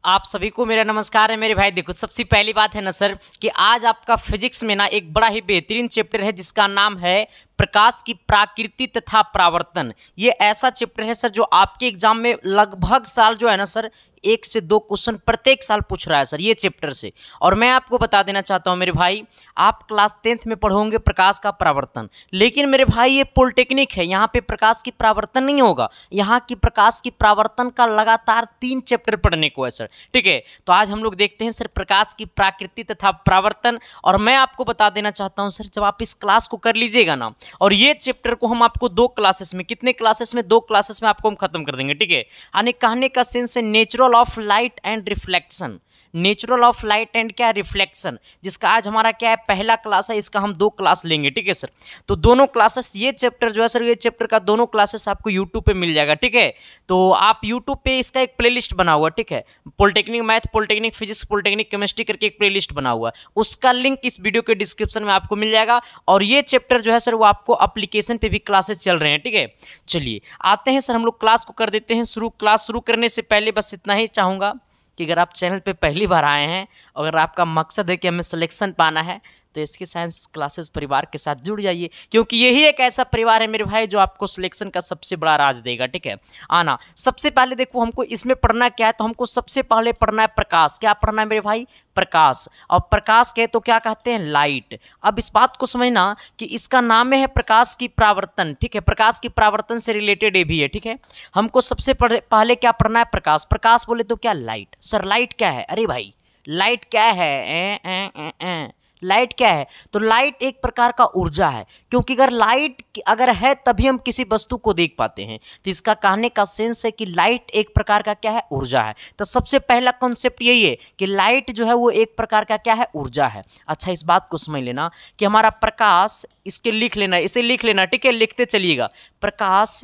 आप सभी को मेरा नमस्कार है मेरे भाई। देखो, सबसे पहली बात है ना सर कि आज आपका फिजिक्स में ना एक बड़ा ही बेहतरीन चैप्टर है जिसका नाम है प्रकाश की प्राकृति तथा परावर्तन। ये ऐसा चैप्टर है सर जो आपके एग्जाम में लगभग साल जो है ना सर 1 से 2 क्वेश्चन प्रत्येक साल पूछ रहा है सर ये चैप्टर से। और मैं आपको बता देना चाहता हूं मेरे भाई, आप क्लास 10th में पढ़ोगे प्रकाश का परावर्तन, लेकिन मेरे भाई ये पॉलिटेक्निक है, यहाँ पे प्रकाश की परावर्तन नहीं होगा। यहाँ की प्रकाश की परावर्तन का लगातार 3 चैप्टर पढ़ने को है सर। ठीक है, तो आज हम लोग देखते हैं सर प्रकाश की प्राकृति तथा परावर्तन। और मैं आपको बता देना चाहता हूं सर, जब आप इस क्लास को कर लीजिएगा ना, और ये चैप्टर को हम आपको 2 क्लासेस में, कितने क्लासेस में, 2 क्लासेस में आपको हम खत्म कर देंगे। ठीक है, यानी कहने का सेंस है natural of light and reflection. Natural of light and क्या, रिफ्लेक्शन, जिसका आज हमारा क्या है, पहला क्लास है। इसका हम 2 क्लास लेंगे। ठीक है सर, तो दोनों क्लासेस, ये चैप्टर जो है सर, ये चैप्टर का दोनों क्लासेस आपको यूट्यूब पे मिल जाएगा। ठीक है, तो आप यूट्यूब पे इसका एक प्लेलिस्ट बना हुआ, ठीक है, polytechnic math, polytechnic physics, polytechnic chemistry करके एक प्लेलिस्ट बना हुआ है, उसका लिंक इस वीडियो के डिस्क्रिप्शन में आपको मिल जाएगा। और ये चैप्टर जो है सर वो आपको एप्लीकेशन पे भी क्लासेस चल रहे हैं। ठीक है, चलिए आते हैं सर, हम लोग क्लास को कर देते हैं शुरू। क्लास शुरू करने से पहले बस इतना ही चाहूँगा कि अगर आप चैनल पे पहली बार आए हैं, अगर आपका मकसद है कि हमें सिलेक्शन पाना है, तो इसके साइंस क्लासेस परिवार के साथ जुड़ जाइए, क्योंकि यही एक ऐसा परिवार है मेरे भाई जो आपको सिलेक्शन का सबसे बड़ा राज देगा। ठीक है, आना। सबसे पहले देखो, हमको इसमें पढ़ना क्या है, तो हमको सबसे पहले पढ़ना है प्रकाश। क्या पढ़ना है मेरे भाई, प्रकाश। और प्रकाश के तो क्या कहते हैं, लाइट। अब इस बात को समझना कि इसका नाम है प्रकाश की परावर्तन। ठीक है, प्रकाश की परावर्तन से रिलेटेड ये भी है। ठीक है, हमको सबसे पहले क्या पढ़ना है, प्रकाश। प्रकाश बोले तो क्या, लाइट। सर लाइट क्या है, अरे भाई लाइट क्या है, लाइट क्या है, तो लाइट एक प्रकार का ऊर्जा है, क्योंकि अगर लाइट अगर है तभी हम किसी वस्तु को देख पाते हैं। तो इसका कहने का सेंस है कि लाइट एक प्रकार का क्या है, ऊर्जा है। तो सबसे पहला कॉन्सेप्ट यही है कि लाइट जो है वो एक प्रकार का क्या है, ऊर्जा है। अच्छा, इस बात को समझ लेना कि हमारा प्रकाश, इसके लिख लेना, इसे लिख लेना। ठीक है, लिखते चलिएगा। प्रकाश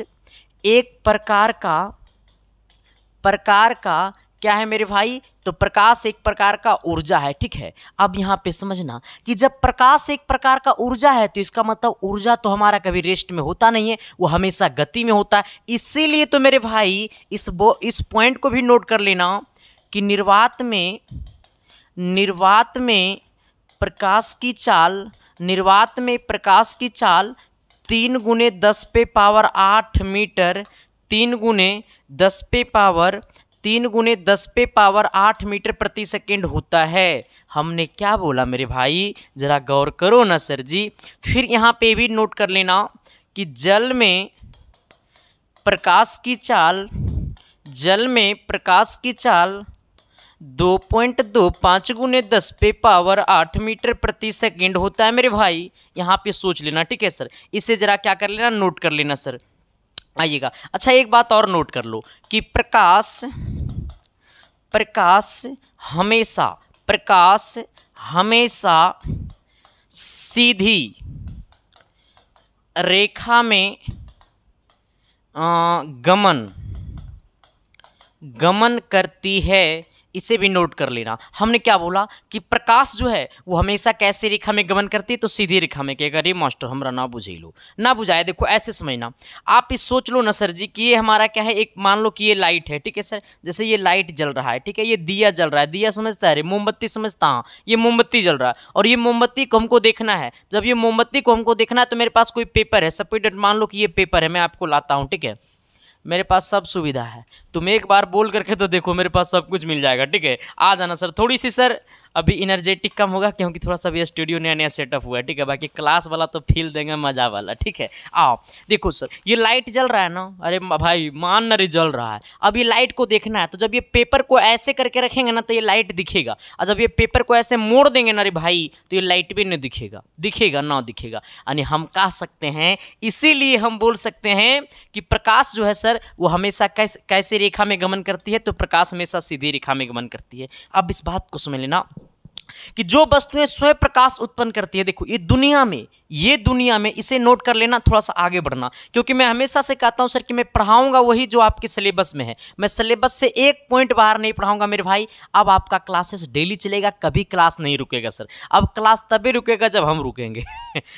एक प्रकार का क्या है मेरे भाई, तो प्रकाश एक प्रकार का ऊर्जा है। ठीक है, अब यहाँ पे समझना कि जब प्रकाश एक प्रकार का ऊर्जा है, तो इसका मतलब ऊर्जा तो हमारा कभी रेस्ट में होता नहीं है, वो हमेशा गति में होता है। इसीलिए तो मेरे भाई इस पॉइंट को भी नोट कर लेना कि निर्वात में प्रकाश की चाल 3 × 10⁸ मीटर, 3 × 10⁸ मीटर प्रति सेकेंड होता है। हमने क्या बोला मेरे भाई, जरा गौर करो ना सर जी। फिर यहाँ पे भी नोट कर लेना कि जल में प्रकाश की चाल 2.25 × 10⁸ मीटर प्रति सेकेंड होता है मेरे भाई। यहाँ पे सोच लेना। ठीक है सर, इसे जरा क्या कर लेना, नोट कर लेना सर, आइएगा। अच्छा, एक बात और नोट कर लो कि प्रकाश हमेशा सीधी रेखा में गमन करती है। इसे भी नोट कर लेना। हमने क्या बोला कि प्रकाश जो है वो हमेशा कैसे रेखा में गमन करती है, तो सीधी रेखा में। क्या करिए मास्टर, हमरा ना बुझे लो, ना बुझाए। देखो ऐसे समझना, आप इस सोच लो ना सर जी कि ये हमारा क्या है, एक मान लो कि ये लाइट है। ठीक है सर, जैसे ये लाइट जल रहा है, ठीक है, ये दिया जल रहा है, दिया समझता है, मोमबत्ती समझता, हाँ, ये मोमबत्ती जल रहा है, और ये मोमबत्ती को हमको देखना है। जब ये मोमबत्ती को हमको देखना है, तो मेरे पास कोई पेपर है, सपोज मान लो कि ये पेपर है, मैं आपको लाता हूँ। ठीक है, मेरे पास सब सुविधा है, तुम एक बार बोल करके तो देखो, मेरे पास सब कुछ मिल जाएगा। ठीक है, आ जाना सर। थोड़ी सी सर अभी एनर्जेटिक कम होगा, क्योंकि थोड़ा सा भी स्टूडियो नया नया सेटअप हुआ है। ठीक है, बाकी क्लास वाला तो फील देंगे मजा वाला। ठीक है, आओ देखो सर, ये लाइट जल रहा है ना, अरे भाई मान ना रे जल रहा है। अब ये लाइट को देखना है, तो जब ये पेपर को ऐसे करके रखेंगे ना, तो ये लाइट दिखेगा, और जब ये पेपर को ऐसे मोड़ देंगे ना रे भाई, तो ये लाइट भी नहीं दिखेगा, यानी हम कह सकते हैं, इसीलिए हम बोल सकते हैं कि प्रकाश जो है सर वो हमेशा कैसे रेखा में गमन करती है, तो प्रकाश हमेशा सीधी रेखा में गमन करती है। अब इस बात को समझ लेना कि जो वस्तुएं स्वयं प्रकाश उत्पन्न करती है, देखो ये दुनिया में इसे नोट कर लेना, थोड़ा सा आगे बढ़ना, क्योंकि मैं हमेशा से कहता हूं सर कि मैं पढ़ाऊंगा वही जो आपके सिलेबस में है, मैं सिलेबस से एक पॉइंट बाहर नहीं पढ़ाऊंगा मेरे भाई। अब आपका क्लासेस डेली चलेगा, कभी क्लास नहीं रुकेगा सर। अब क्लास तभी रुकेगा जब हम रुकेंगे।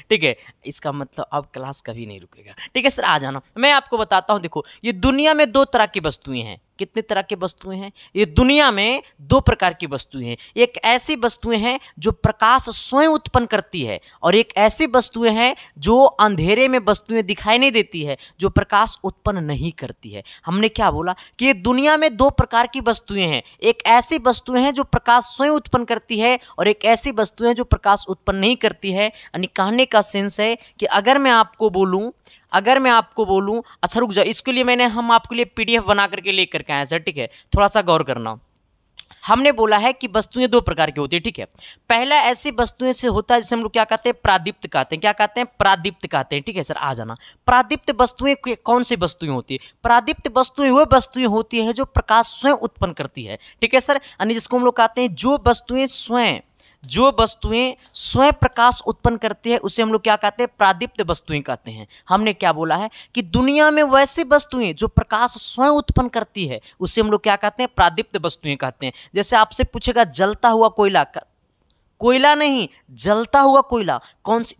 ठीक है, इसका मतलब अब क्लास कभी नहीं रुकेगा। ठीक है सर, आ जाना। मैं आपको बताता हूं, देखो ये दुनिया में 2 तरह की वस्तुएं हैं, कितने तरह की वस्तुएं हैं? ये दुनिया में दो प्रकार की वस्तुएं हैं। एक ऐसी वस्तुएं हैं जो प्रकाश स्वयं उत्पन्न करती है और एक ऐसी वस्तुएं हैं जो अंधेरे में वस्तुएं दिखाई नहीं देती है, जो प्रकाश उत्पन्न नहीं करती है। हमने क्या बोला कि ये दुनिया में दो प्रकार की वस्तुएं हैं। एक ऐसी वस्तुएं हैं जो प्रकाश स्वयं उत्पन्न करती है और एक ऐसी वस्तुएं हैं जो प्रकाश उत्पन्न नहीं करती है। यानी कहने का सेंस है कि अगर मैं आपको बोलूं अच्छा रुक जाओ, इसके लिए हम आपके लिए पीडीएफ बना करके लेकर के आए सर, ठीक है, थोड़ा सा गौर करना। हमने बोला है कि वस्तुएं दो प्रकार की होती है, ठीक है। पहला ऐसी वस्तुएं से होता है जिसे हम लोग क्या कहते हैं? प्रादीप्त कहते हैं। क्या कहते हैं? प्रादीप्त कहते हैं, ठीक है सर, आ जाना। प्रादीप्त वस्तुएं कौन सी वस्तुएं होती है? प्रादीप्त वस्तुएं वो वस्तुएं होती है जो प्रकाश स्वयं उत्पन्न करती है, ठीक है सर, यानी जिसको हम लोग कहते हैं जो वस्तुएं स्वयं प्रकाश उत्पन्न करती है उसे हम लोग क्या कहते हैं? प्रादीप्त वस्तुएं कहते हैं। हमने क्या बोला है कि दुनिया में वैसी वस्तुएं जो प्रकाश स्वयं उत्पन्न करती है उसे हम लोग क्या कहते हैं? प्रादीप्त वस्तुएं कहते हैं। जैसे आपसे पूछेगा जलता हुआ कोयला नहीं, जलता हुआ कोयला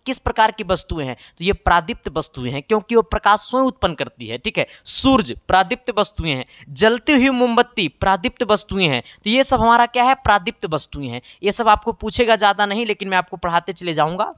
किस प्रकार की वस्तुएं हैं? तो ये प्रादीप्त वस्तुएं हैं, क्योंकि वो प्रकाश स्वयं उत्पन्न करती है, ठीक है। सूर्य प्रादीप्त वस्तुएं हैं, जलती हुई मोमबत्ती प्रादीप्त वस्तुएं हैं। तो ये सब हमारा क्या है? प्रादीप्त वस्तुएं हैं। ये सब आपको पूछेगा ज्यादा नहीं, लेकिन मैं आपको पढ़ाते चले जाऊंगा।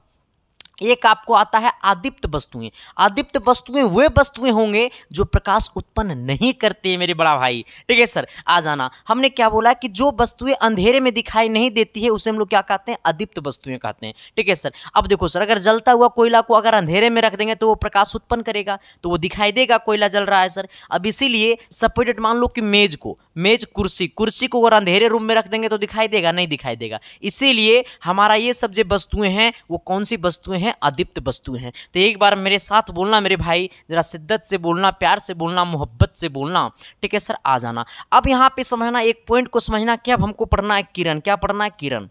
एक आपको आता है आदीप्त वस्तुएं। आदीप्त वस्तुएं वे वस्तुएं होंगे जो प्रकाश उत्पन्न नहीं करते मेरे बड़ा भाई, ठीक है सर, आ जाना। हमने क्या बोला कि जो वस्तुएं अंधेरे में दिखाई नहीं देती है उसे हम लोग क्या कहते हैं? अदीप्त वस्तुएं कहते हैं, ठीक है सर। अब देखो सर, अगर जलता हुआ कोयला को अगर अंधेरे में रख देंगे तो वो प्रकाश उत्पन्न करेगा, तो वो दिखाई देगा कोयला जल रहा है सर। अब इसीलिए सपोर्टेड मान लो कि मेज कुर्सी को अगर अंधेरे रूम में रख देंगे तो दिखाई देगा? नहीं दिखाई देगा। इसीलिए हमारा ये सब जो वस्तुएं हैं वो कौन सी वस्तुएं हैं? अदीप्त वस्तुएं हैं। तो एक बार मेरे साथ बोलना मेरे भाई, जरा शिद्दत से बोलना, प्यार से बोलना, मोहब्बत से बोलना, ठीक है सर, आ जाना। अब यहाँ पे समझना, एक पॉइंट को समझना कि अब हमको पढ़ना है किरण। क्या पढ़ना है? किरण।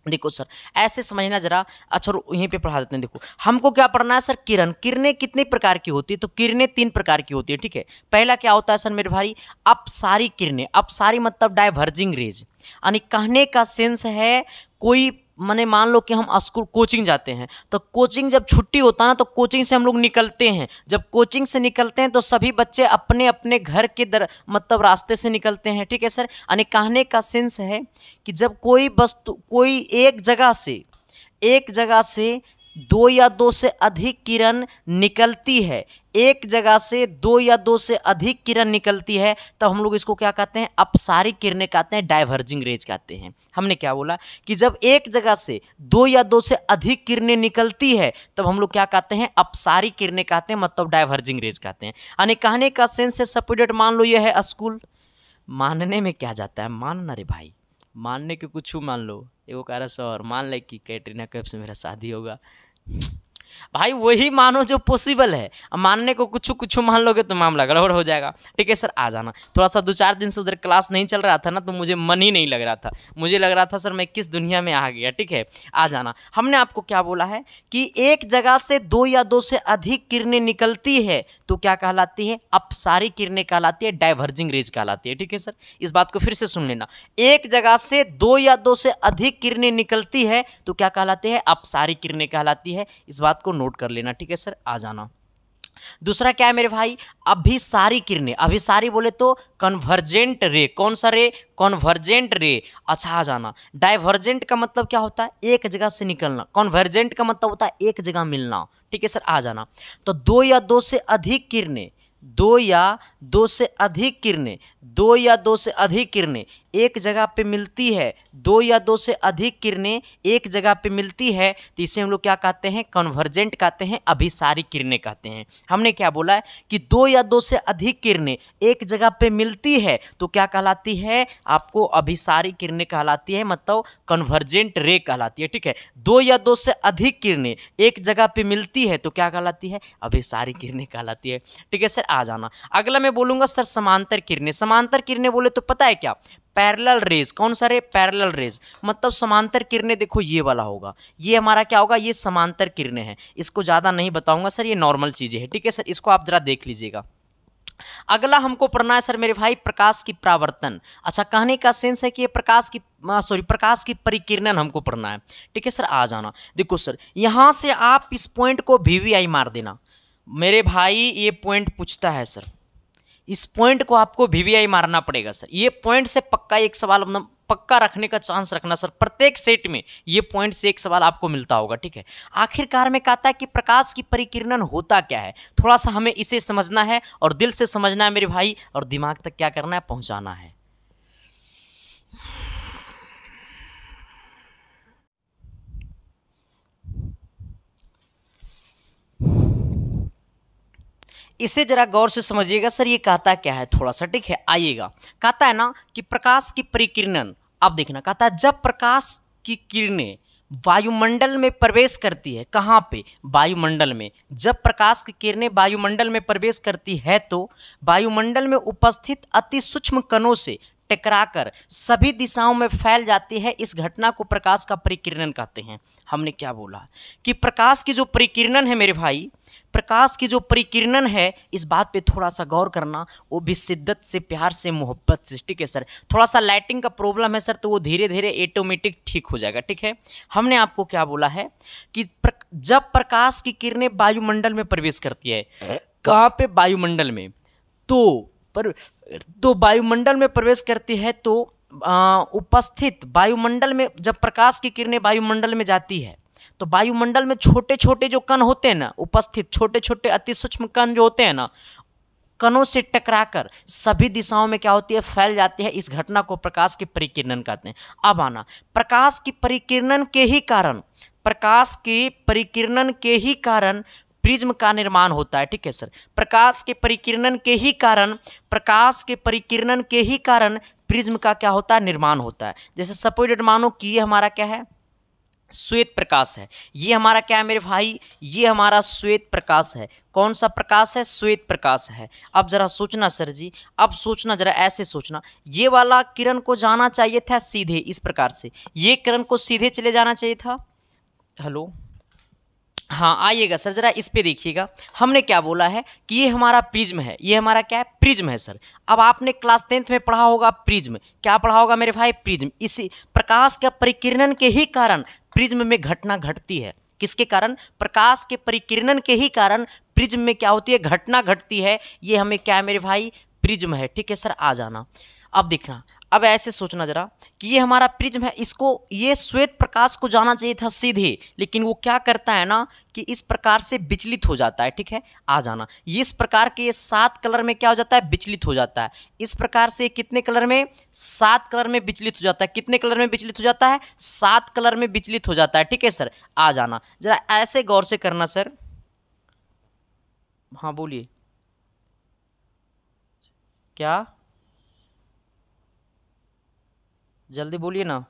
देखो सर, ऐसे समझना जरा। अच्छा यहीं पे पढ़ा देते हैं। देखो हमको क्या पढ़ना है सर? किरणें कितने प्रकार की होती है? तो किरणें 3 प्रकार की होती है, ठीक है। पहला क्या होता है सर मेरे भाई? अपसारी किरणें। अपसारी मतलब डाइवर्जिंग रेज, यानी कहने का सेंस है कोई मान लो कि हम स्कूल कोचिंग जाते हैं, तो कोचिंग जब छुट्टी होता है ना तो कोचिंग से हम लोग निकलते हैं। जब कोचिंग से निकलते हैं तो सभी बच्चे अपने अपने घर के रास्ते से निकलते हैं, ठीक है सर। यानी कहने का सेंस है कि जब कोई एक जगह से 2 या 2 से अधिक किरण निकलती है, एक जगह से 2 या 2 से अधिक किरण निकलती है, तब हम लोग इसको क्या कहते हैं? अपसारी किरणें कहते हैं, डाइवर्जिंग रेज कहते हैं। हमने क्या बोला कि जब एक जगह से 2 या 2 से अधिक किरणें निकलती है तब हम लोग क्या कहते हैं? अपसारी किरणें कहते हैं, मतलब डाइवर्जिंग रेज कहते हैं। यानी कहने का सेंस है, सपोर्टेड मान लो यह है स्कूल। मानने में क्या जाता है? मानना रे भाई, मानने के कुछ मान लो। एगो कह रहा सर मान ले कि कैटरीना कैफ से मेरा शादी होगा। भाई वही मानो जो पॉसिबल है, मानने को कुछ मान लोगे तो मामला गड़बड़ हो जाएगा, ठीक है सर, आ जाना। थोड़ा सा 2-4 दिन से उधर क्लास नहीं चल रहा था ना, तो मुझे मन ही नहीं लग रहा था, मुझे लग रहा था सर मैं किस दुनिया में आ गया, ठीक है, आ जाना। हमने आपको क्या बोला है कि एक जगह से 2 या 2 से अधिक किरणें निकलती है तो क्या कहलाती है? अपसारी किरणें कहलाती है, डाइवर्जिंग रेज कहलाती है, ठीक है सर। इस बात को फिर से सुन लेना, एक जगह से 2 या 2 से अधिक किरणें निकलती है तो क्या कहलाती है? अपसारी किरणें कहलाती है। इस बात को नोट कर लेना, ठीक है सर, आ जाना। दूसरा क्या है मेरे भाई? अभिसारी किरणें। अभिसारी बोले तो कन्वर्जेंट रे। कौन सा रे? कन्वर्जेंट रे। अच्छा, आ जाना। डाइवर्जेंट का मतलब क्या होता है? एक जगह से निकलना। कन्वर्जेंट का मतलब होता है एक जगह मिलना, ठीक है सर, आ जाना। तो 2 या 2 से अधिक किरणें, 2 या 2 से अधिक किरणें, 2 या 2 से अधिक किरणें एक जगह पे मिलती है, 2 या 2 से अधिक किरणें एक जगह पे मिलती है तो इसे हम लोग क्या कहते हैं? कन्वर्जेंट कहते हैं, अभिसारी किरणें कहते हैं। हमने क्या बोला है कि 2 या 2 से अधिक किरणें एक जगह पे मिलती है तो क्या कहलाती है? आपको अभिसारी किरणें कहलाती है, मतलब कन्वर्जेंट रे कहलाती है, ठीक है। 2 या 2 से अधिक किरणें एक जगह पे मिलती है तो क्या कहलाती है? अभिसारी किरणें कहलाती है, ठीक है सर, आ जाना। अगला मैं बोलूंगा सर समांतर किरणें। समांतर किरणें बोले तो पता है क्या? Parallel raise. कौन सा रे? Parallel raise. मतलब समांतर किरणें देखो ये वाला होगा, ये हमारा क्या होगा? ये समांतर किरणें हैं। इसको ज़्यादा नहीं बताऊंगा सर, ये नॉर्मल चीज़ें हैं, ठीक है सर, इसको आप जरा देख लीजिएगा। अगला हमको पढ़ना है सर मेरे भाई प्रकाश की परावर्तन। अच्छा, कहने का सेंस है कि ये प्रकाश की परिकिरणन हमको पढ़ना है, ठीक है सर, आ जाना। देखो सर, यहाँ से आप इस पॉइंट को VVI मार देना मेरे भाई। ये पॉइंट पूछता है सर इस पॉइंट को आपको वीवीआई मारना पड़ेगा सर। ये पॉइंट से पक्का एक सवाल मतलब पक्का रखने का चांस रखना सर। प्रत्येक सेट में ये पॉइंट से एक सवाल आपको मिलता होगा, ठीक है। आखिरकार में कहता है कि प्रकाश की परिकिरणन होता क्या है, थोड़ा सा हमें इसे समझना है और दिल से समझना है मेरे भाई, और दिमाग तक क्या करना है, पहुंचाना है। इसे जरा गौर से समझिएगा सर, ये कहता क्या है थोड़ा सा, ठीक है। आइएगा, कहता है ना कि प्रकाश की परिकिरणन, अब देखना, कहता है जब प्रकाश की किरणें वायुमंडल में प्रवेश करती है, कहाँ पे, वायुमंडल में, जब प्रकाश की किरणें वायुमंडल में प्रवेश करती है तो वायुमंडल में उपस्थित अति सूक्ष्म कणों से टकराकर सभी दिशाओं में फैल जाती है। इस घटना को प्रकाश का परिकिरणन कहते हैं। हमने क्या बोला कि प्रकाश की जो परिकिरणन है मेरे भाई, प्रकाश की जो परिकिरणन है, इस बात पे थोड़ा सा गौर करना, वो भी शिद्दत से, प्यार से, मोहब्बत से, ठीक है सर। थोड़ा सा लाइटिंग का प्रॉब्लम है सर, तो वो धीरे धीरे ऑटोमेटिक ठीक हो जाएगा, ठीक है। हमने आपको क्या बोला है कि जब प्रकाश की किरणें वायुमंडल में प्रवेश करती है, कहाँ पे, वायुमंडल में, तो वायुमंडल में प्रवेश करती है तो उपस्थित वायुमंडल में, जब प्रकाश की किरणें वायुमंडल में जाती है तो वायुमंडल में छोटे छोटे जो कण होते हैं ना, उपस्थित छोटे छोटे अति सूक्ष्म कण जो होते हैं ना, कणों से टकराकर सभी दिशाओं में क्या होती है, फैल जाती है। इस घटना को प्रकाश की परिकिरणन कहते हैं। अब आना, प्रकाश की परिकिरणन के ही कारण, प्रकाश की परिकिरणन के ही कारण प्रिज्म का निर्माण होता है, ठीक है सर। प्रकाश के परिकिरणन के ही कारण, प्रकाश के परिकिरणन के ही कारण प्रिज्म का क्या होता है, निर्माण होता है। जैसे सपोज मानो कि ये हमारा क्या है, श्वेत प्रकाश है। ये हमारा क्या है मेरे भाई, ये हमारा श्वेत प्रकाश है। कौन सा प्रकाश है, श्वेत प्रकाश है। अब जरा सोचना सर जी, अब सोचना जरा, ऐसे सोचना, ये वाला किरण को जाना चाहिए था सीधे इस प्रकार से, ये किरण को सीधे चले जाना चाहिए था। हेलो, हाँ आइएगा सर, जरा इस पे देखिएगा। हमने क्या बोला है कि ये हमारा प्रिज्म है, ये हमारा क्या है, प्रिज्म है सर। अब आपने क्लास 10th में पढ़ा होगा प्रिज्म, क्या पढ़ा होगा मेरे भाई, प्रिज्म। इसी प्रकाश के परिकिरणन के ही कारण प्रिज्म में घटना घटती है। किसके कारण, प्रकाश के परिकिरणन के ही कारण प्रिज्म में क्या होती है, घटना घटती है। ये हमें क्या है मेरे भाई, प्रिज्म है, ठीक है सर। आ जाना, अब देखना, अब ऐसे सोचना जरा कि ये हमारा प्रिज्म है, इसको, ये श्वेत प्रकाश को जाना चाहिए था सीधे, लेकिन वो क्या करता है ना कि इस प्रकार से विचलित हो जाता है, ठीक है। आ जाना, ये इस प्रकार के 7 कलर में क्या हो जाता है, विचलित हो जाता है। इस प्रकार से कितने कलर में, 7 कलर में विचलित हो जाता है। कितने कलर में विचलित हो जाता है, 7 कलर में विचलित हो जाता है, ठीक है सर। आ जाना, जरा ऐसे गौर से करना सर। हाँ बोलिए, क्या, जल्दी बोलिए ना।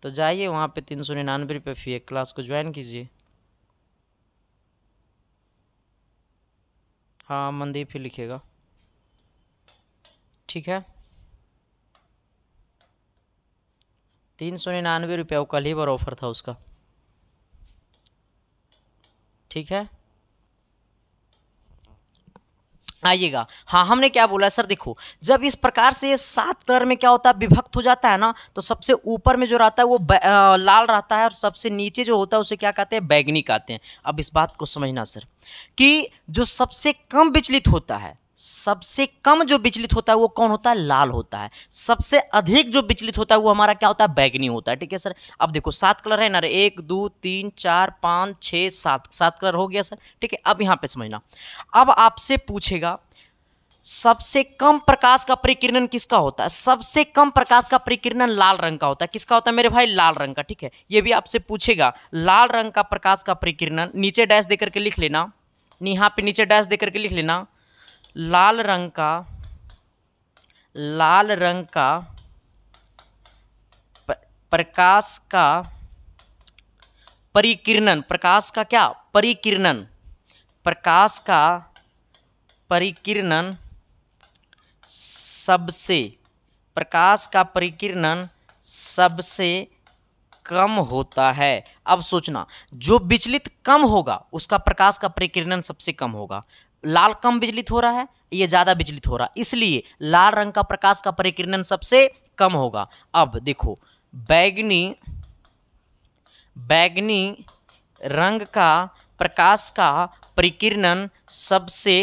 तो जाइए वहाँ पे 399 रुपये फी है, क्लास को ज्वाइन कीजिए। हाँ मनदीप ही लिखेगा, ठीक है। 399 रुपये, वो कल ही बार ऑफर था उसका, ठीक है। आइएगा, हाँ हमने क्या बोला सर, देखो जब इस प्रकार से ये 7 कलर में क्या होता है, विभक्त हो जाता है ना, तो सबसे ऊपर में जो रहता है वो लाल रहता है, और सबसे नीचे जो होता है उसे क्या कहते हैं, बैगनी कहते हैं। अब इस बात को समझना सर कि जो सबसे कम विचलित होता है, सबसे कम जो विचलित होता है वो कौन होता है, लाल होता है। सबसे अधिक जो विचलित होता है वो हमारा क्या होता है, बैगनी होता है, ठीक है सर। अब देखो 7 कलर है ना, 1 2 3 4 5 6 7 कलर हो गया सर, ठीक है। अब यहाँ पे समझना, अब आपसे पूछेगा सबसे कम प्रकाश का परिकिरणन किसका होता है, सबसे कम प्रकाश का परिकिरणन लाल रंग का होता है। किसका होता है मेरे भाई, लाल रंग का, ठीक है। ये भी आपसे पूछेगा, लाल रंग का प्रकाश का परिकिरणन, नीचे डैश देकर के लिख लेना, यहाँ पे नीचे डैश देकर के लिख लेना, लाल रंग का प्रकाश का परिकिरणन, प्रकाश का क्या, परिकिरणन, प्रकाश का परिकिरणन सबसे, प्रकाश का परिकिरणन सबसे कम होता है। अब सोचना, जो विचलित कम होगा उसका प्रकाश का परिकिरणन सबसे कम होगा। लाल कम विचलित हो रहा है, ये ज़्यादा विचलित हो रहा है, इसलिए लाल रंग का प्रकाश का परिकिरणन सबसे कम होगा। अब देखो बैगनी रंग का प्रकाश का परिकिरणन सबसे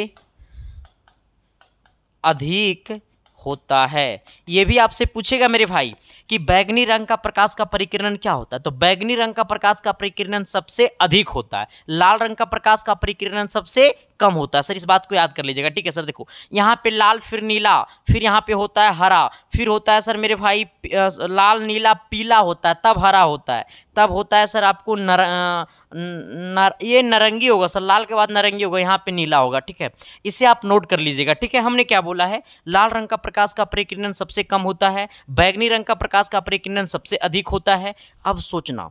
अधिक होता है। ये भी आपसे पूछेगा मेरे भाई कि बैगनी रंग का प्रकाश का परिकिरणन क्या होता है, तो बैगनी रंग का प्रकाश का परिकिरणन सबसे अधिक होता है, लाल रंग का प्रकाश का परिकिरणन सबसे कम होता है। सर इस बात को याद कर लीजिएगा, ठीक है सर। देखो यहाँ पे लाल, फिर नीला, फिर यहाँ पे होता है हरा, फिर होता है सर मेरे भाई लाल नीला पीला होता है, तब हरा होता है, तब होता है सर आपको ये नारंगी होगा सर, लाल के बाद नारंगी होगा, यहाँ पे नीला होगा, ठीक है। इसे आप नोट कर लीजिएगा, ठीक है। हमने क्या बोला है, लाल रंग का प्रकाश का परिकिरणन सबसे कम होता है, बैगनी रंग का प्रकाश का परिकिरणन सबसे अधिक होता है। अब सोचना,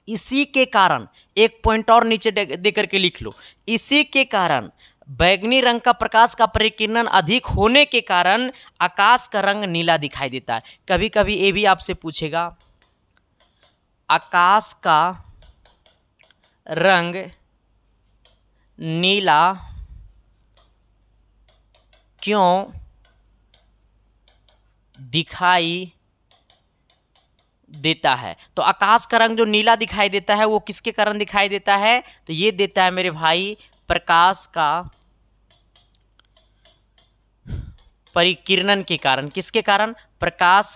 इसी के कारण एक पॉइंट और नीचे दे करके लिख लो, इसी के कारण बैगनी रंग का प्रकाश का परिकिरणन अधिक होने के कारण आकाश का रंग नीला दिखाई देता है। कभी कभी ये भी आपसे पूछेगा, आकाश का रंग नीला क्यों दिखाई देता है। तो आकाश का रंग जो नीला दिखाई देता है वो किसके कारण दिखाई देता है, तो ये देता है मेरे भाई प्रकाश का परिकिरणन के कारण। किसके कारण, प्रकाश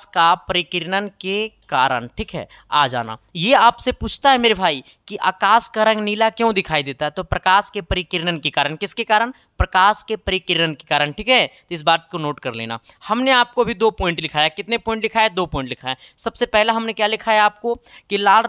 का परिकिरणन के कारण, ठीक है। आ जाना, ये आपसे पूछता है मेरे भाई कि आकाश का रंग नीला क्यों दिखाई देता है, तो प्रकाश के परिकिरणन के कारण। किसके कारण, प्रकाश के परिकिरणन के कारण, ठीक है। तो इस बात को नोट कर लेना। हमने आपको भी 2 पॉइंट लिखा है। कितने पॉइंट लिखा है, 2 पॉइंट लिखा है। सबसे पहला हमने क्या लिखा है आपको कि लाल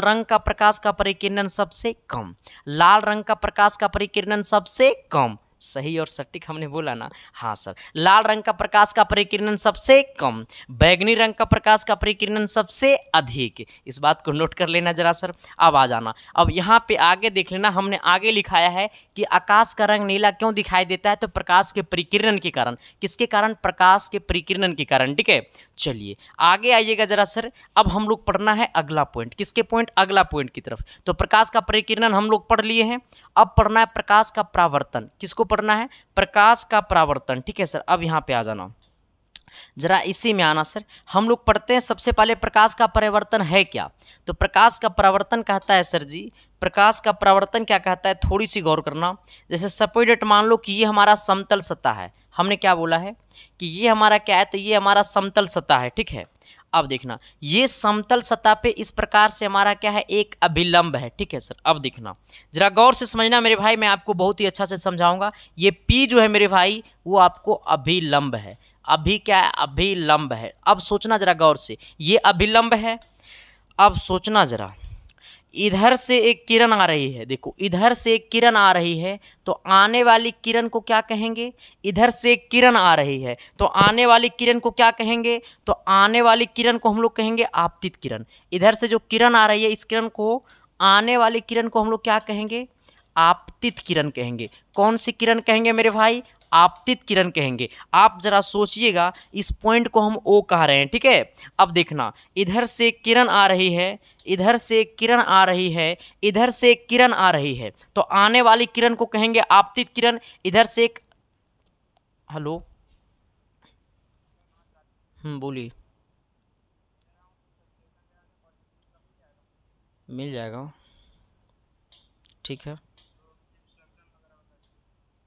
रंग का प्रकाश का परिकिरणन सबसे कम, लाल रंग का प्रकाश का परिकिरणन सबसे कम, सही और सटीक हमने बोला ना, हाँ सर। लाल रंग का प्रकाश का परिकिरणन सबसे कम, बैगनी रंग का प्रकाश का परिकिरणन सबसे अधिक। इस बात को नोट कर लेना जरा सर। अब आ जाना, अब यहाँ पे आगे देख लेना, हमने आगे लिखाया है कि आकाश का रंग नीला क्यों दिखाई देता है, तो प्रकाश के परिकिरणन के कारण। किसके कारण, प्रकाश के परिकिरणन के कारण, ठीक है। चलिए आगे आइएगा जरा सर। अब हम लोग पढ़ना है अगला पॉइंट। किसके पॉइंट, अगला पॉइंट की तरफ। तो प्रकाश का परिकिरणन हम लोग पढ़ लिए हैं, अब पढ़ना है प्रकाश का परावर्तन। किसको पढ़ना है, प्रकाश का परावर्तन, ठीक है सर। अब यहाँ पे आ जाना जरा, इसी में आना सर। हम लोग पढ़ते हैं सबसे पहले प्रकाश का परावर्तन है क्या, तो प्रकाश का परावर्तन कहता है सर जी, प्रकाश का परावर्तन क्या कहता है, थोड़ी सी गौर करना। जैसे सपोज डेट मान लो कि ये हमारा समतल सतह है, हमने क्या बोला है कि ये हमारा क्या है, तो ये हमारा समतल सतह है, ठीक है। अब देखना, ये समतल सतह पे इस प्रकार से हमारा क्या है, एक अभिलंब है, ठीक है सर। अब देखना जरा गौर से समझना मेरे भाई, मैं आपको बहुत ही अच्छा से समझाऊंगा। ये P जो है मेरे भाई वो आपको अभिलंब है, अभी क्या है, अभिलंब है। अब सोचना जरा गौर से, ये अभिलंब है। अब सोचना जरा, इधर से एक किरण आ रही है, देखो इधर से एक किरण आ रही है, तो आने वाली किरण को क्या कहेंगे, इधर से एक किरण आ रही है तो आने वाली किरण को क्या कहेंगे, तो आने वाली किरण को हम लोग कहेंगे आपतित किरण। इधर से जो किरण आ रही है, इस किरण को, आने वाली किरण को हम लोग क्या कहेंगे, आपतित किरण कहेंगे। कौन सी किरण कहेंगे मेरे भाई, आपतित किरण कहेंगे। आप जरा सोचिएगा, इस पॉइंट को हम O कह रहे हैं, ठीक है। अब देखना, इधर से किरण आ रही है, इधर से किरण आ रही है, इधर से किरण आ रही है, तो आने वाली किरण को कहेंगे आपतित किरण। इधर से एक, हेलो, बोलिए, मिल जाएगा, ठीक है।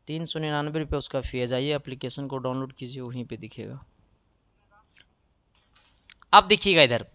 399 रुपये उसका फी है, जाइए एप्लीकेशन को डाउनलोड कीजिए, वहीं पे दिखेगा। अब देखिएगा इधर,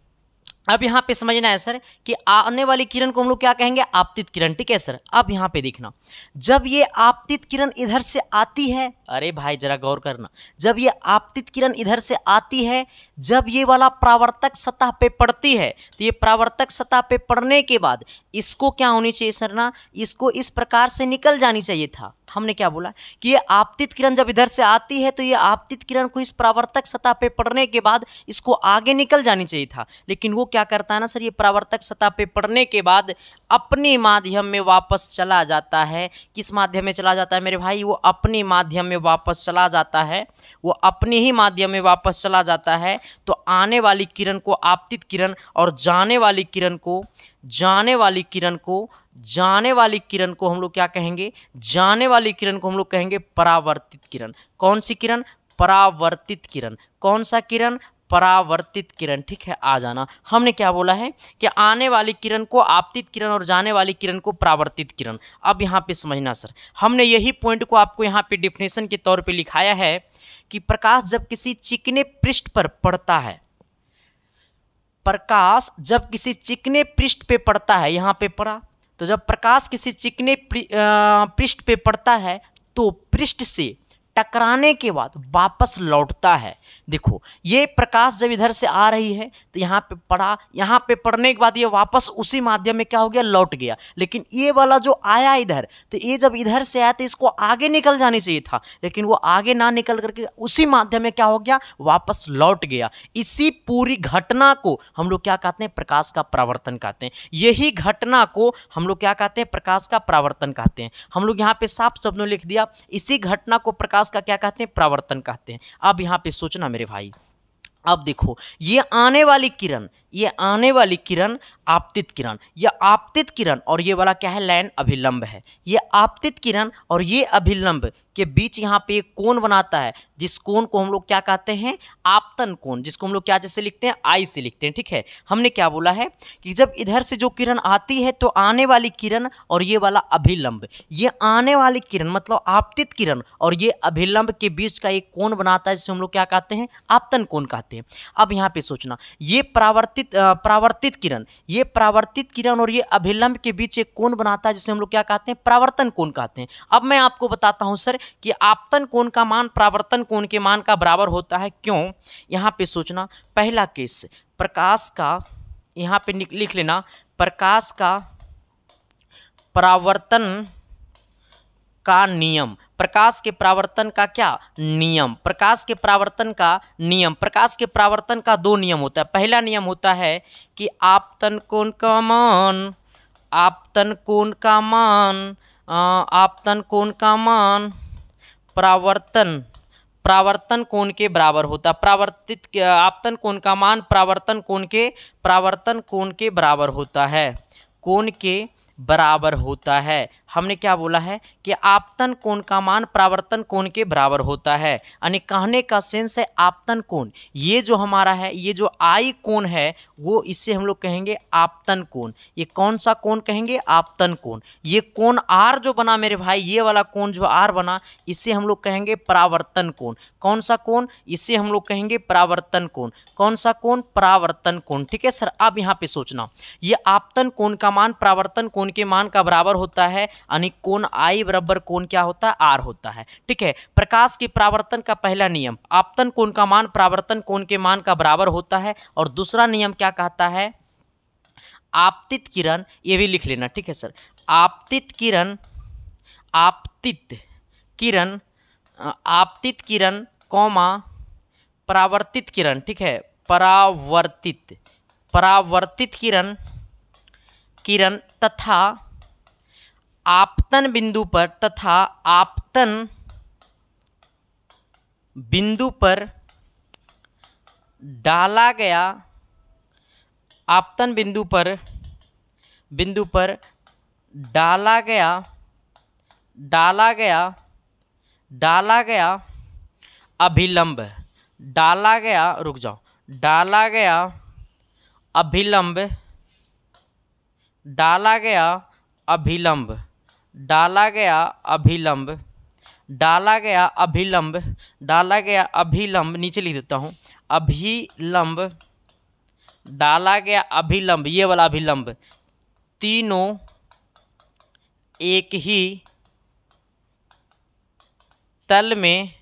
अब यहाँ पे समझना है सर कि आने वाली किरण को हम लोग क्या कहेंगे, आपतित किरण, ठीक है सर। अब यहाँ पे देखना, जब ये आपतित किरण इधर से आती है, अरे भाई जरा गौर करना, जब ये आपतित किरण इधर से आती है, जब ये वाला परावर्तक सतह पे पड़ती है, तो ये परावर्तक सतह पे पड़ने के बाद इसको क्या होनी चाहिए सर ना, इसको इस प्रकार से निकल जानी चाहिए था। हमने क्या बोला कि ये आपतित किरण जब इधर से आती है तो ये आपतित किरण को इस परावर्तक सतह पे पड़ने के बाद इसको आगे निकल जानी चाहिए था, लेकिन वो क्या करता है ना सर, ये परावर्तक सतह पे पड़ने के बाद अपने माध्यम में वापस चला जाता है। किस माध्यम में चला जाता है मेरे भाई, वो अपने माध्यम में वापस चला जाता है, वो अपने ही माध्यम में वापस चला जाता है। तो आने वाली किरण को आपतित किरण और जाने वाली किरण को, जाने वाली किरण को, जाने वाली किरण को हम लोग क्या कहेंगे, जाने वाली किरण को हम लोग कहेंगे परावर्तित किरण। कौन सी किरण, परावर्तित किरण। कौन सा किरण, परावर्तित किरण, ठीक है, आ जाना। हमने क्या बोला है कि आने वाली किरण को आपतित किरण और जाने वाली किरण को परावर्तित किरण। अब यहाँ पे समझना सर, हमने यही पॉइंट को आपको यहाँ पे डिफिनेशन के तौर पे लिखाया है कि प्रकाश जब किसी चिकने पृष्ठ पर पड़ता है, प्रकाश जब किसी चिकने पृष्ठ पे पड़ता है, यहाँ पे पड़ा, तो जब प्रकाश किसी चिकने पृष्ठ पे पड़ता है तो पृष्ठ से टकराने के बाद वापस लौटता है। देखो ये प्रकाश जब इधर से आ रही है तो यहाँ पे पड़ा, यहाँ पे पड़ने के बाद ये वापस उसी माध्यम में क्या हो गया, लौट गया। लेकिन ये वाला जो आया इधर, तो ये जब इधर से आया तो इसको आगे निकल जाने चाहिए था, लेकिन वो आगे ना निकल करके उसी माध्यम में क्या हो गया, वापस लौट गया। इसी पूरी घटना को हम लोग क्या कहते हैं, प्रकाश का परावर्तन कहते हैं। यही घटना को हम लोग क्या कहते हैं, प्रकाश का परावर्तन कहते हैं। हम लोग यहाँ पे साफ शब्दों में लिख दिया, इसी घटना को प्रकाश का क्या कहते हैं, परावर्तन कहते हैं। अब यहाँ पे सोचना मेरे भाई, अब देखो ये आने वाली किरण, ये आने वाली किरण आपतित किरण, यह आपतित किरण और ये वाला क्या है, लैन अभिलंब है। ये आपतित किरण और ये अभिलंब के बीच यहाँ पे एक कोण बनाता है, जिस कोण को हम लोग क्या कहते हैं, आपतन कोण, जिसको हम लोग क्या जैसे लिखते हैं, आई से लिखते हैं, ठीक है। हमने क्या बोला है कि जब इधर से जो किरण आती है तो आने वाली किरण और ये वाला अभिलंब, ये आने वाली किरण मतलब आपतित किरण और ये अभिलंब के बीच का एक कोण बनाता है, जिसे हम लोग क्या कहते हैं, आपतन कोण कहते हैं। अब यहाँ पे सोचना, ये परावर्तित किरण, ये परावर्तित किरण और ये अभिलंब के बीच एक कोण बनाता है, जिसे हम लोग क्या कहते हैं, परावर्तन कोण कहते हैं। अब मैं आपको बताता हूं सर कि आपतन कोण का मान परावर्तन कोण के मान का बराबर होता है, क्यों। यहां पे सोचना, पहला केस प्रकाश का, यहां पे लिख लेना, प्रकाश का परावर्तन का नियम, प्रकाश के परावर्तन का क्या नियम, प्रकाश के परावर्तन का नियम, प्रकाश के परावर्तन का दो नियम होता है। पहला नियम होता है कि आपतन कोण का मान, आपतन कोण का मान, आपतन कोण का मान परावर्तन कोण के बराबर होता है। परावर्तित आपतन कोण का मान परावर्तन कोण के बराबर होता है, कोण के बराबर होता है। हमने क्या बोला है कि आपतन कोण का मान परावर्तन कोण के बराबर होता है, यानी कहने का सेंस है आपतन कोण, ये जो हमारा है, ये जो आई कोण है वो इससे हम लोग कहेंगे आपतन कोण। ये कौन सा कोण कहेंगे, आपतन कोण। ये कोण आर जो बना मेरे भाई, ये वाला कोण जो आर बना, इसे हम लोग कहेंगे परावर्तन कोण। कौन सा कोण, इसे हम लोग कहेंगे परावर्तन कोण। कौन सा कोण, परावर्तन कोण, ठीक है सर। अब यहाँ पे सोचना, ये आपतन कोण का मान परावर्तन कोण के मान का बराबर होता है, यानी कोण आई बराबर कोण क्या होता है, आर होता है, ठीक है। प्रकाश के परावर्तन का पहला नियम, आपतन कोण का मान परावर्तन कोण के मान का बराबर होता है, और दूसरा नियम क्या कहता है, आपतित किरण, ये भी लिख लेना, ठीक है सर। आपतित किरण, आपतित किरण, आपतित किरण कौमा परावर्तित किरण, ठीक है, परावर्तित किरण तथा आपतन बिंदु पर, तथा आपतन बिंदु पर डाला गया, आपतन बिंदु पर डाला गया अभिलंब, डाला गया, रुक जाओ, डाला गया अभिलंब, डाला गया अभिलंब, डाला गया अभिलंब, डाला गया अभिलंब, डाला गया अभिलंब, नीचे लिख देता हूँ, अभिलंब, डाला गया अभिलंब, ये वाला अभिलंब, तीनों एक ही तल में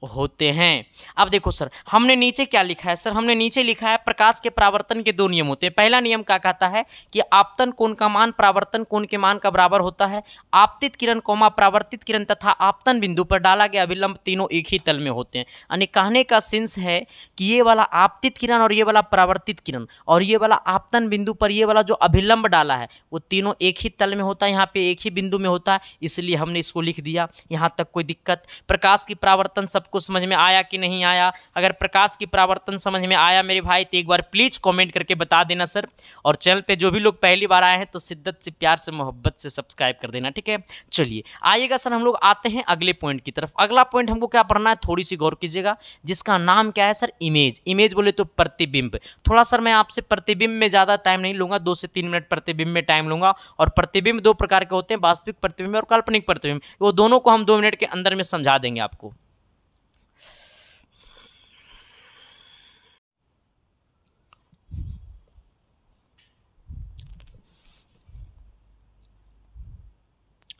होते हैं। अब देखो सर, हमने नीचे क्या लिखा है सर, हमने नीचे लिखा है प्रकाश के परावर्तन के दो नियम होते हैं। पहला नियम क्या कहता है कि आपतन कोण का मान परावर्तन कोण के मान का बराबर होता है, आपतित किरण कौमा परावर्तित किरण तथा आपतन बिंदु पर डाला गया अभिलंब तीनों एक ही तल में होते हैं। यानी कहने का सेंस है कि ये वाला आपतित किरण और ये वाला परावर्तित किरण और ये वाला आपतन बिंदु पर ये वाला जो अभिलंब डाला है वो तीनों एक ही तल में होता है, यहाँ पे एक ही बिंदु में होता है, इसलिए हमने इसको लिख दिया। यहाँ तक कोई दिक्कत? प्रकाश की परावर्तन सब सबको समझ में आया कि नहीं आया? अगर प्रकाश की परावर्तन समझ में आया मेरे भाई तो एक बार प्लीज कमेंट करके बता देना सर। और चैनल पे जो भी लोग पहली बार आए हैं तो शिद्दत से, प्यार से, मोहब्बत से सब्सक्राइब कर देना, ठीक है। चलिए आइएगा सर, हम लोग आते हैं अगले पॉइंट की तरफ। अगला पॉइंट हमको क्या पढ़ना है, थोड़ी सी गौर कीजिएगा, जिसका नाम क्या है सर, इमेज। इमेज बोले तो प्रतिबिंब। थोड़ा सर मैं आपसे प्रतिबिंब में ज़्यादा टाइम नहीं लूंगा, 2 से 3 मिनट प्रतिबिंब में टाइम लूंगा। और प्रतिबिंब 2 प्रकार के होते हैं, वास्तविक प्रतिबिंब और काल्पनिक प्रतिबिंब। वो दोनों को हम 2 मिनट के अंदर में समझा देंगे आपको।